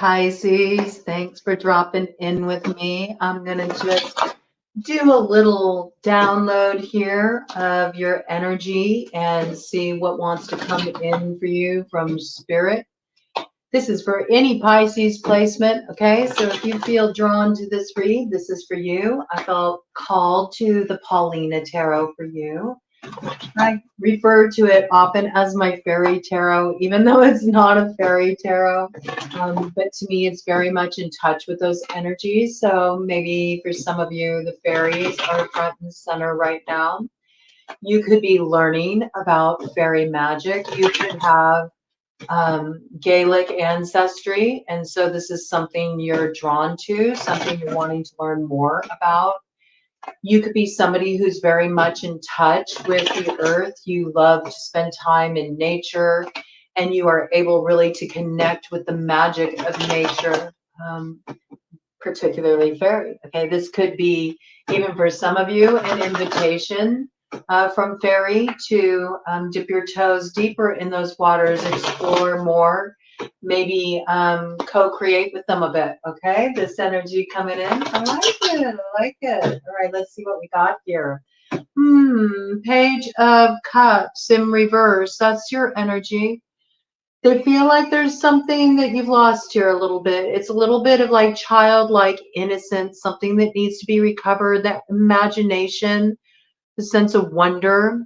Pisces. Thanks for dropping in with me. I'm going to just do a little download here of your energy and see what wants to come in for you from Spirit. This is for any Pisces placement, okay? So if you feel drawn to this read, this is for you. I felt called to the Paulina Tarot for you. I refer to it often as my fairy tarot, even though it's not a fairy tarot. But to me, it's very much in touch with those energies. So maybe for some of you, the fairies are front and center right now. You could be learning about fairy magic. You could have Gaelic ancestry. And so this is something you're drawn to, something you're wanting to learn more about. You could be somebody who's very much in touch with the earth. You love to spend time in nature, and you are able really to connect with the magic of nature, particularly fairy. Okay, this could be, even for some of you, an invitation from fairy to dip your toes deeper in those waters, explore more, maybe co-create with them a bit. Okay, this energy coming in, I like it, I like it. All right, let's see what we got here. Page of Cups in reverse. That's your energy. They feel like there's something that you've lost here a little bit. It's a little bit of like childlike innocence, something that needs to be recovered, that imagination, the sense of wonder.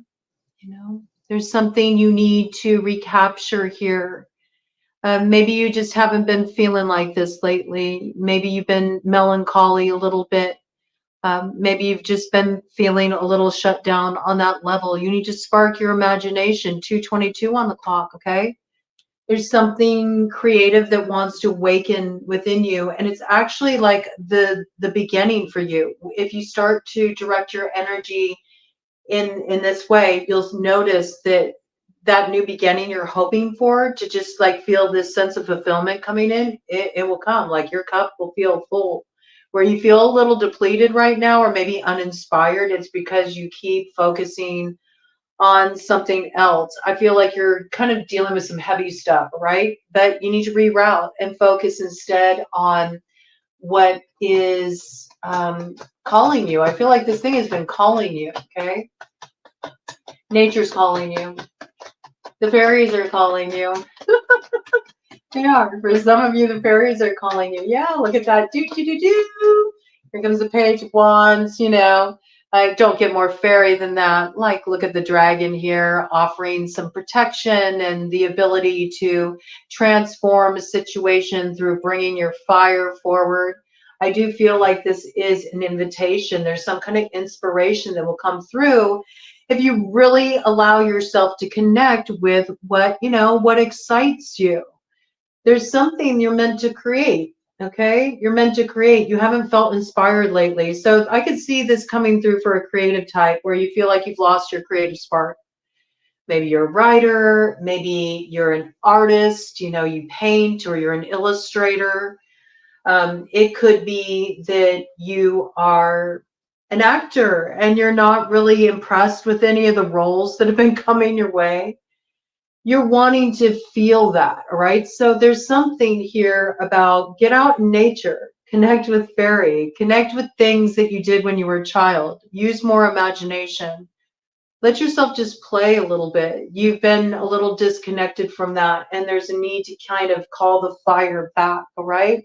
You know, there's something you need to recapture here. Maybe you just haven't been feeling like this lately. Maybe you've been melancholy a little bit. Maybe you've just been feeling a little shut down on that level. You need to spark your imagination. 2:22 on the clock, okay? There's something creative that wants to awaken within you. And it's actually like the beginning for you. If you start to direct your energy in this way, you'll notice that that new beginning you're hoping for, to just like feel this sense of fulfillment coming in, it will come. Like your cup will feel full. Where you feel a little depleted right now, or maybe uninspired, it's because you keep focusing on something else. I feel like you're kind of dealing with some heavy stuff, right? But you need to reroute and focus instead on what is calling you. I feel like this thing has been calling you, okay? Nature's calling you. The fairies are calling you. They are. For some of you, the fairies are calling you. Yeah, look at that. Do, do, do, do. Here comes the Page of Wands, you know. Don't get more fairy than that. Like, look at the dragon here, offering some protection and the ability to transform a situation through bringing your fire forward. I do feel like this is an invitation. There's some kind of inspiration that will come through if you really allow yourself to connect with what, you know, what excites you. There's something you're meant to create, okay? You're meant to create. You haven't felt inspired lately. So I could see this coming through for a creative type where you feel like you've lost your creative spark. Maybe you're a writer, maybe you're an artist, you know, you paint, or you're an illustrator. It could be that you are an actor and you're not really impressed with any of the roles that have been coming your way. You're wanting to feel that, all right? So there's something here about get out in nature, connect with fairy, connect with things that you did when you were a child, use more imagination. Let yourself just play a little bit. You've been a little disconnected from that, and there's a need to kind of call the fire back, all right?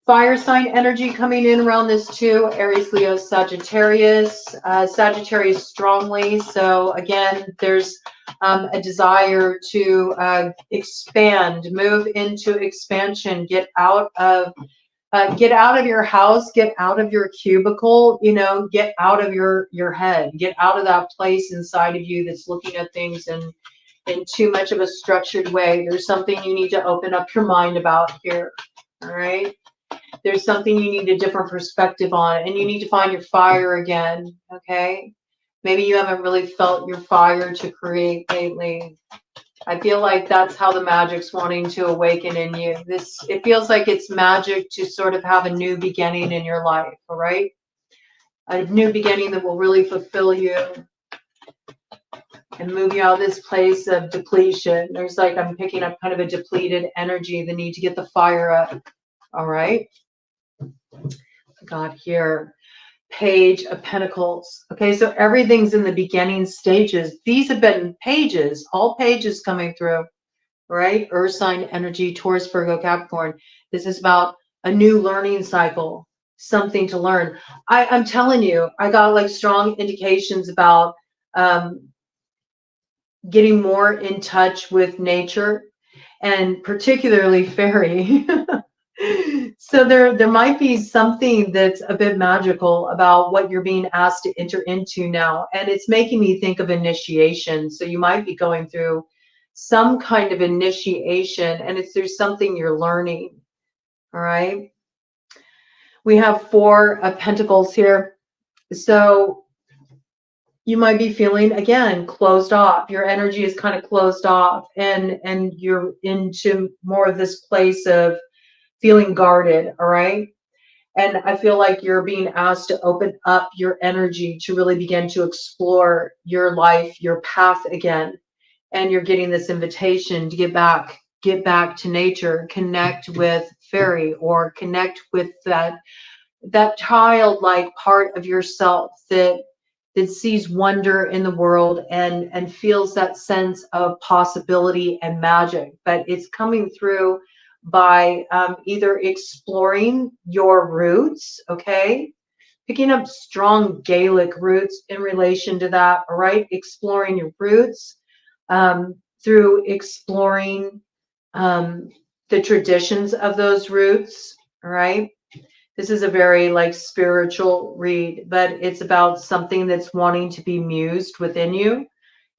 Fire sign energy coming in around this too. Aries, Leo, Sagittarius. Sagittarius strongly. So again, there's a desire to expand, move into expansion, get out of your house, get out of your cubicle, you know, get out of your head, get out of that place inside of you that's looking at things in too much of a structured way. There's something you need to open up your mind about here. All right. There's something you need a different perspective on, and you need to find your fire again, okay? Maybe you haven't really felt your fire to create lately. I feel like that's how the magic's wanting to awaken in you. It feels like it's magic to sort of have a new beginning in your life, all right? A new beginning that will really fulfill you. and move you out of this place of depletion. There's like, I'm picking up kind of a depleted energy, the need to get the fire up. All right. God here. Page of Pentacles. Okay, so everything's in the beginning stages. These have been pages, all pages coming through, right? Earth sign energy, Taurus, Virgo, Capricorn. This is about a new learning cycle, something to learn. I'm telling you, I got like strong indications about getting more in touch with nature, and particularly fairy. So there might be something that's a bit magical about what you're being asked to enter into now, and it's making me think of initiation. So you might be going through some kind of initiation, and there's something you're learning. All right, we have 4 of Pentacles here. So you might be feeling, again, closed off. Your energy is kind of closed off, and you're into more of this place of feeling guarded. All right. And I feel like you're being asked to open up your energy to really begin to explore your life, your path again. And you're getting this invitation to get back to nature, connect with fairy, or connect with that childlike part of yourself that sees wonder in the world and feels that sense of possibility and magic. But it's coming through by either exploring your roots, okay, picking up strong Gaelic roots in relation to that, all right, exploring your roots through exploring the traditions of those roots, all right. This is a very like spiritual read, but it's about something that's wanting to be mused within you.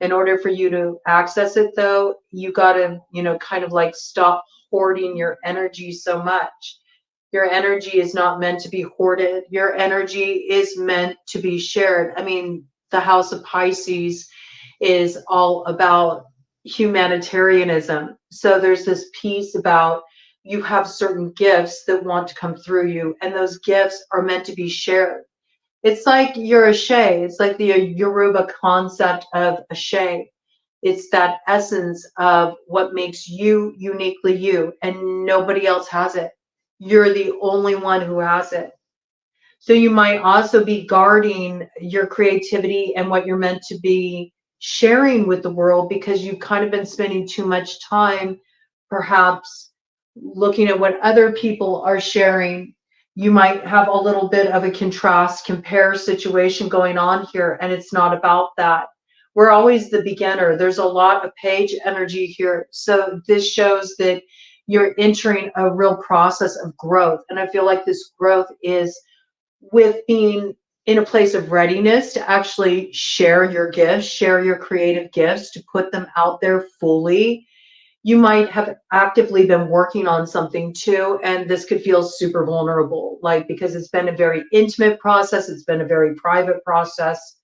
In order for you to access it, though, you got to, kind of like stop hoarding your energy so much. Your energy is not meant to be hoarded. Your energy is meant to be shared. I mean, the House of Pisces is all about humanitarianism. So there's this piece about you have certain gifts that want to come through you, and those gifts are meant to be shared. It's like you're a Shay. It's like the Yoruba concept of a Shay. It's that essence of what makes you uniquely you, and nobody else has it. You're the only one who has it. So you might also be guarding your creativity and what you're meant to be sharing with the world, because you've kind of been spending too much time perhaps looking at what other people are sharing. You might have a little bit of a contrast compare situation going on here, and it's not about that. We're always the beginner. There's a lot of page energy here. So this shows that you're entering a real process of growth. And I feel like this growth is with being in a place of readiness to actually share your gifts, share your creative gifts, to put them out there fully. You might have actively been working on something too, and this could feel super vulnerable, like, because it's been a very intimate process, it's been a very private process,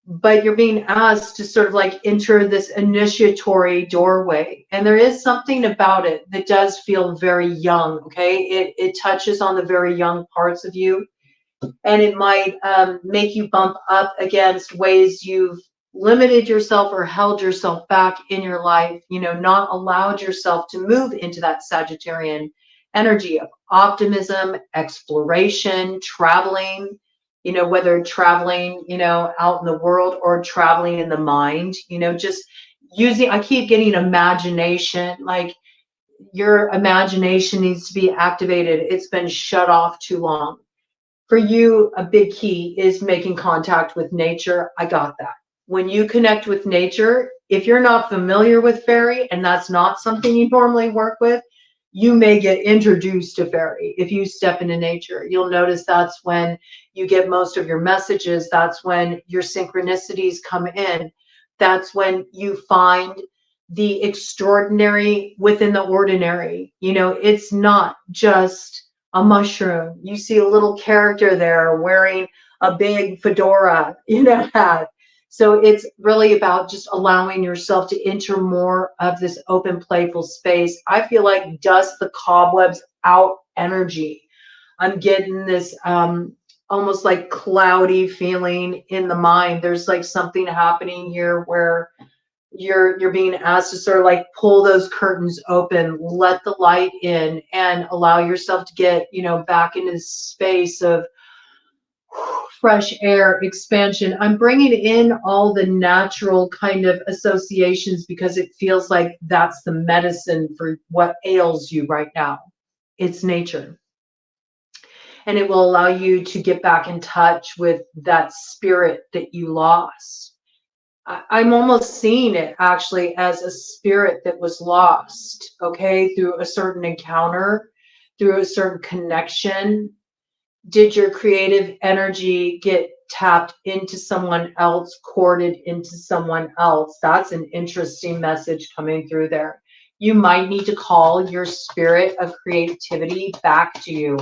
but you're being asked to sort of like enter this initiatory doorway. And there is something about it that does feel very young, okay? It touches on the very young parts of you, and it might make you bump up against ways you've limited yourself or held yourself back in your life, not allowed yourself to move into that Sagittarian energy of optimism, exploration, traveling, whether traveling, out in the world or traveling in the mind, just using, I keep getting imagination, like your imagination needs to be activated. It's been shut off too long. For you, a big key is making contact with nature. I got that. When you connect with nature, if you're not familiar with fairy and that's not something you normally work with, you may get introduced to fairy. If you step into nature, you'll notice that's when you get most of your messages. That's when your synchronicities come in. That's when you find the extraordinary within the ordinary. It's not just a mushroom. You see a little character there wearing a big fedora, hat. So it's really about just allowing yourself to enter more of this open, playful space. I feel like dust the cobwebs out energy. I'm getting this almost like cloudy feeling in the mind. There's like something happening here where you're being asked to sort of like pull those curtains open, let the light in, and allow yourself to get, you know, back into this space of fresh air, expansion. I'm bringing in all the natural kind of associations because it feels like that's the medicine for what ails you right now. It's nature. And it will allow you to get back in touch with that spirit that you lost. I'm almost seeing it actually as a spirit that was lost, okay, through a certain encounter, through a certain connection. Did your creative energy get tapped into someone else, corded into someone else? That's an interesting message coming through there. You might need to call your spirit of creativity back to you.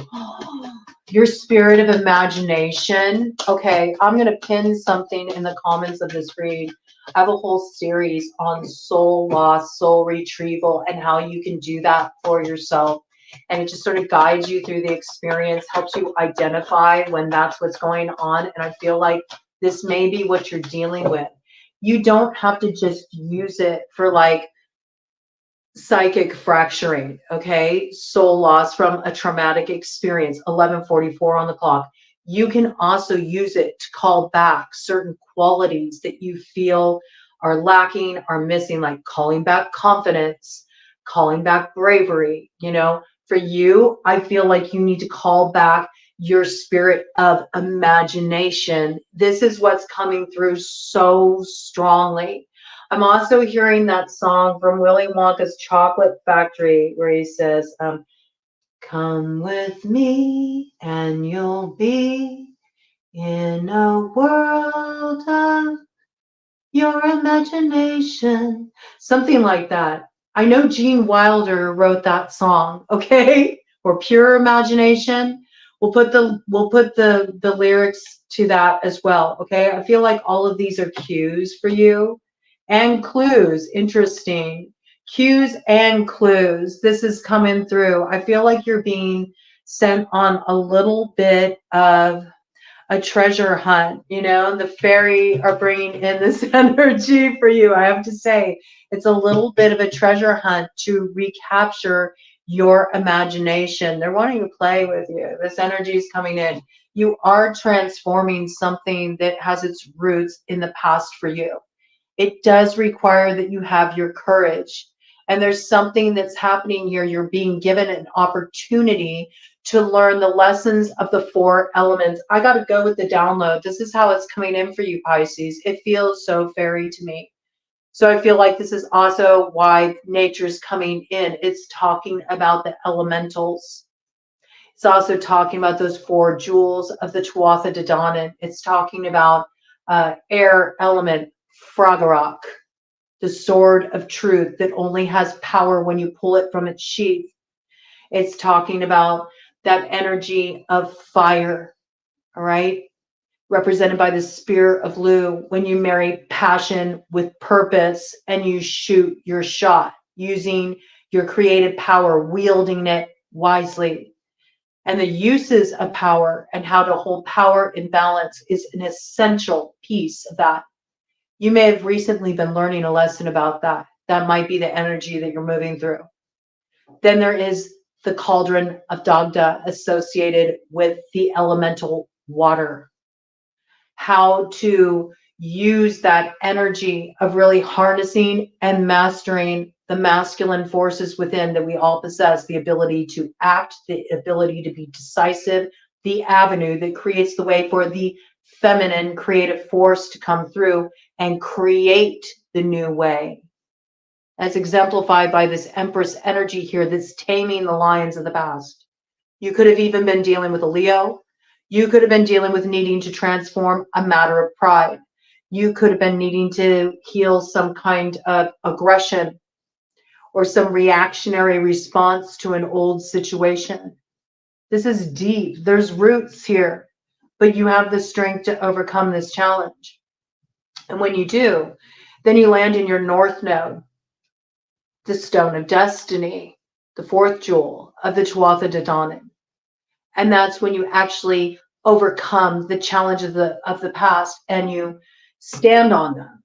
Your spirit of imagination. Okay, I'm going to pin something in the comments of this read. I have a whole series on soul loss, soul retrieval, and how you can do that for yourself. And it just sort of guides you through the experience, helps you identify when that's what's going on. And I feel like this may be what you're dealing with. You don't have to just use it for like psychic fracturing, okay? Soul loss from a traumatic experience, 11:44 on the clock. You can also use it to call back certain qualities that you feel are lacking, are missing, like calling back confidence, calling back bravery. You know, for you, I feel like you need to call back your spirit of imagination. This is what's coming through so strongly. I'm also hearing that song from Willy Wonka's Chocolate Factory where he says, come with me and you'll be in a world of your imagination. Something like that. I know Gene Wilder wrote that song, okay? Or Pure Imagination. We'll put the lyrics to that as well, okay? I feel like all of these are cues for you. And clues, interesting. Cues and clues. This is coming through. I feel like you're being sent on a little bit of a treasure hunt. You know, the fairy are bringing in this energy for you. I have to say, it's a little bit of a treasure hunt to recapture your imagination. They're wanting to play with you. This energy is coming in. You are transforming something that has its roots in the past for you. It does require that you have your courage. And there's something that's happening here. You're being given an opportunity to learn the lessons of the 4 elements. I got to go with the download. This is how it's coming in for you, Pisces. It feels so fairy to me. So I feel like this is also why nature's coming in. It's talking about the elementals. It's also talking about those 4 jewels of the Tuatha De Danann. It's talking about air element, Froggerok, the sword of truth that only has power when you pull it from its sheath. It's talking about that energy of fire, all right? Represented by the spear of Lu, when you marry passion with purpose and you shoot your shot using your creative power, wielding it wisely. And the uses of power and how to hold power in balance is an essential piece of that. You may have recently been learning a lesson about that. That might be the energy that you're moving through. Then there is the cauldron of Dagda associated with the elemental water. How to use that energy of really harnessing and mastering the masculine forces within that we all possess, the ability to act, the ability to be decisive, the avenue that creates the way for the feminine creative force to come through and create the new way, as exemplified by this Empress energy here that's taming the lions of the past. You could have even been dealing with a Leo. You could have been dealing with needing to transform a matter of pride. You could have been needing to heal some kind of aggression or some reactionary response to an old situation. This is deep. There's roots here, but you have the strength to overcome this challenge. And when you do, then you land in your North Node, the Stone of Destiny, the 4th jewel of the Tuatha De Danann. And that's when you actually overcome the challenge of the past, and you stand on them.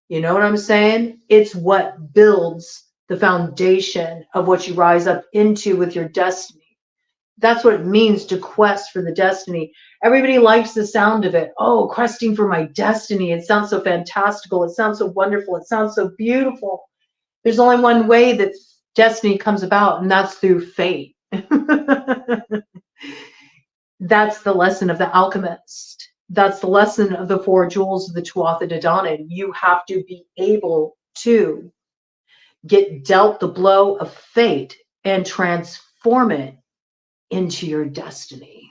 You know what I'm saying? It's what builds the foundation of what you rise up into with your destiny. That's what it means to quest for the destiny. Everybody likes the sound of it. Oh, questing for my destiny. It sounds so fantastical. It sounds so wonderful. It sounds so beautiful. There's only one way that destiny comes about, and that's through fate. That's the lesson of the alchemist. That's the lesson of the 4 jewels of the Tuatha De Danann. You have to be able to get dealt the blow of fate and transform it into your destiny.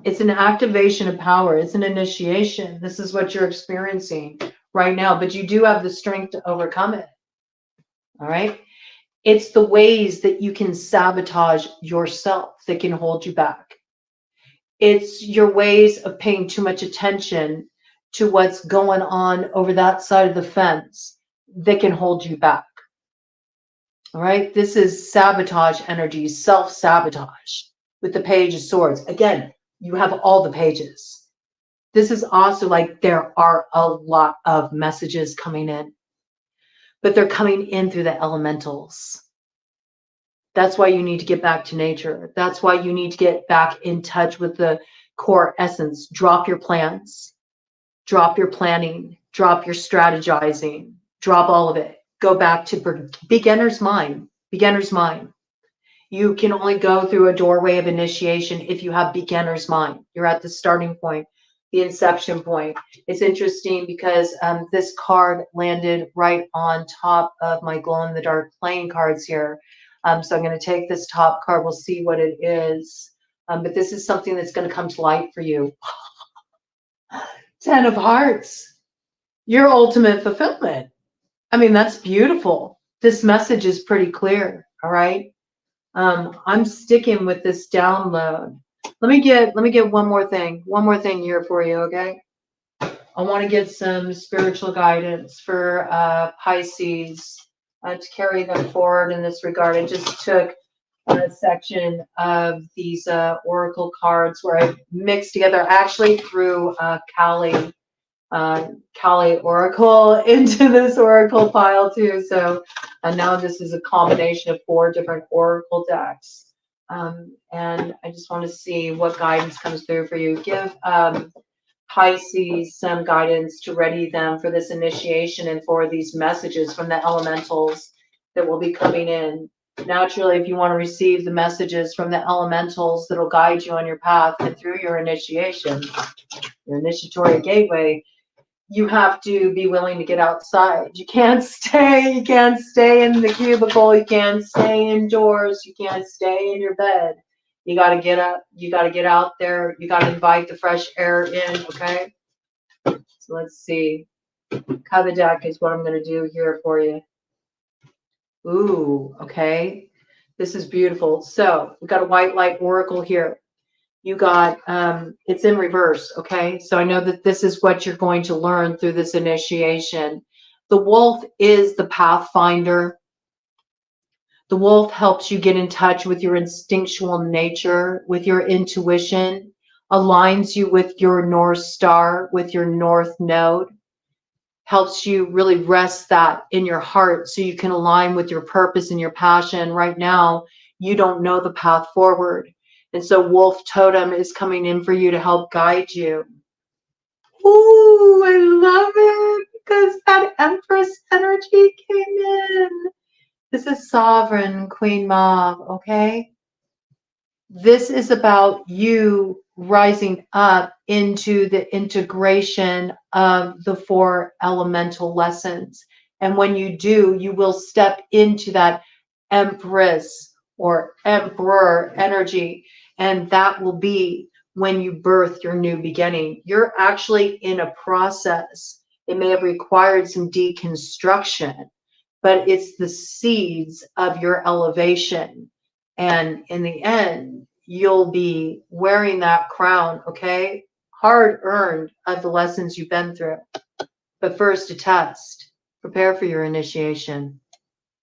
It's an activation of power. It's an initiation. This is what you're experiencing right now, but you do have the strength to overcome it. All right. It's the ways that you can sabotage yourself that can hold you back. It's your ways of paying too much attention to what's going on over that side of the fence that can hold you back. All right. This is sabotage energy, self-sabotage with the Page of Swords. Again, you have all the pages. This is also like there are a lot of messages coming in, but they're coming in through the elementals. That's why you need to get back to nature. That's why you need to get back in touch with the core essence. Drop your plans, drop your planning, drop your strategizing, drop all of it. Go back to beginner's mind. Beginner's mind. You can only go through a doorway of initiation if you have beginner's mind. You're at the starting point, the inception point. It's interesting because this card landed right on top of my glow-in-the-dark playing cards here. So I'm going to take this top card. We'll see what it is. But this is something that's going to come to light for you. 10 of Hearts. Your ultimate fulfillment. I mean, that's beautiful. This message is pretty clear. All right. I'm sticking with this download. Let me get one more thing here for you. Okay. I want to get some spiritual guidance for Pisces to carry them forward in this regard. I just took a section of these oracle cards where I mixed together, actually threw Kali Oracle into this Oracle pile too. So now this is a combination of 4 different Oracle decks. And I just want to see what guidance comes through for you. Give Pisces some guidance to ready them for this initiation and for these messages from the elementals that will be coming in. Naturally, if you want to receive the messages from the elementals that will guide you on your path and through your initiation, your initiatory gateway, you have to be willing to get outside. You can't stay in the cubicle. You can't stay indoors. You can't stay in your bed. You got to get up. You got to get out there. You got to invite the fresh air in. Okay. So let's see. Cut the deck is what I'm going to do here for you. Ooh, okay. This is beautiful. So we got a white light oracle here. You got, it's in reverse, okay? So I know that this is what you're going to learn through this initiation. The wolf is the pathfinder. The wolf helps you get in touch with your instinctual nature, with your intuition, aligns you with your North Star, with your North Node, helps you really rest that in your heart so you can align with your purpose and your passion. Right now, you don't know the path forward. And so Wolf Totem is coming in for you to help guide you. Ooh, I love it because that Empress energy came in. This is Sovereign Queen Mauve, okay? This is about you rising up into the integration of the 4 elemental lessons. And when you do, you will step into that Empress or Emperor energy. And that will be when you birth your new beginning. You're actually in a process. It may have required some deconstruction, but it's the seeds of your elevation. And in the end, you'll be wearing that crown, okay? Hard earned of the lessons you've been through. But first, a test. Prepare for your initiation.